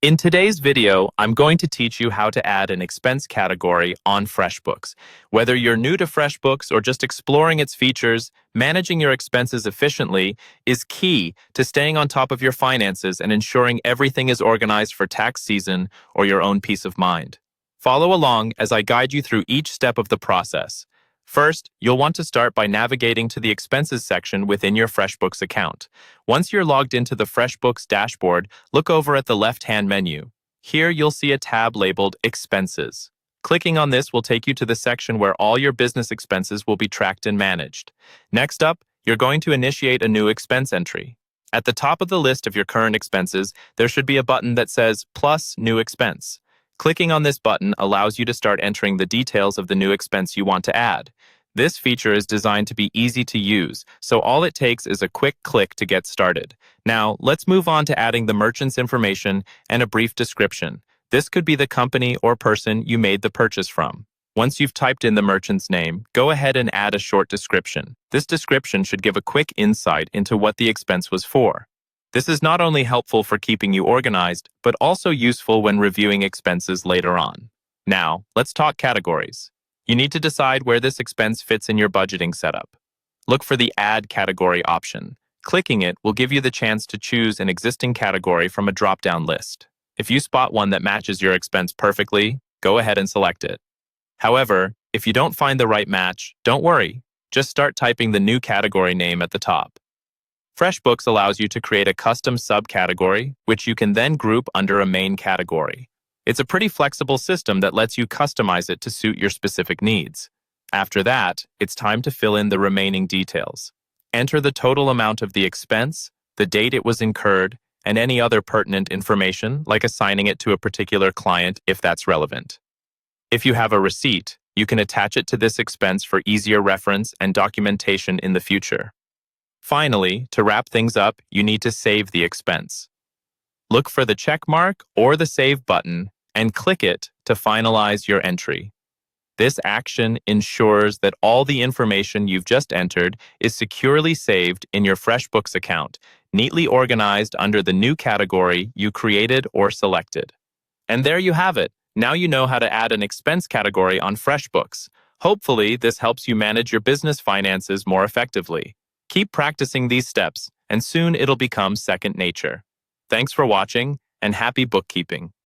In today's video, I'm going to teach you how to add an expense category on Freshbooks. Whether you're new to Freshbooks or just exploring its features, managing your expenses efficiently is key to staying on top of your finances and ensuring everything is organized for tax season or your own peace of mind. Follow along as I guide you through each step of the process. First, you'll want to start by navigating to the Expenses section within your Freshbooks account. Once you're logged into the Freshbooks dashboard, look over at the left-hand menu. Here you'll see a tab labeled Expenses. Clicking on this will take you to the section where all your business expenses will be tracked and managed. Next up, you're going to initiate a new expense entry. At the top of the list of your current expenses, there should be a button that says Plus New Expense. Clicking on this button allows you to start entering the details of the new expense you want to add. This feature is designed to be easy to use, so all it takes is a quick click to get started. Now, let's move on to adding the merchant's information and a brief description. This could be the company or person you made the purchase from. Once you've typed in the merchant's name, go ahead and add a short description. This description should give a quick insight into what the expense was for. This is not only helpful for keeping you organized, but also useful when reviewing expenses later on. Now, let's talk categories. You need to decide where this expense fits in your budgeting setup. Look for the Add Category option. Clicking it will give you the chance to choose an existing category from a drop-down list. If you spot one that matches your expense perfectly, go ahead and select it. However, if you don't find the right match, don't worry. Just start typing the new category name at the top. FreshBooks allows you to create a custom subcategory, which you can then group under a main category. It's a pretty flexible system that lets you customize it to suit your specific needs. After that, it's time to fill in the remaining details. Enter the total amount of the expense, the date it was incurred, and any other pertinent information, like assigning it to a particular client if that's relevant. If you have a receipt, you can attach it to this expense for easier reference and documentation in the future. Finally, to wrap things up, you need to save the expense. Look for the check mark or the Save button and click it to finalize your entry. This action ensures that all the information you've just entered is securely saved in your FreshBooks account, neatly organized under the new category you created or selected. And there you have it. Now you know how to add an expense category on FreshBooks. Hopefully, this helps you manage your business finances more effectively. Keep practicing these steps, and soon it'll become second nature. Thanks for watching, and happy bookkeeping.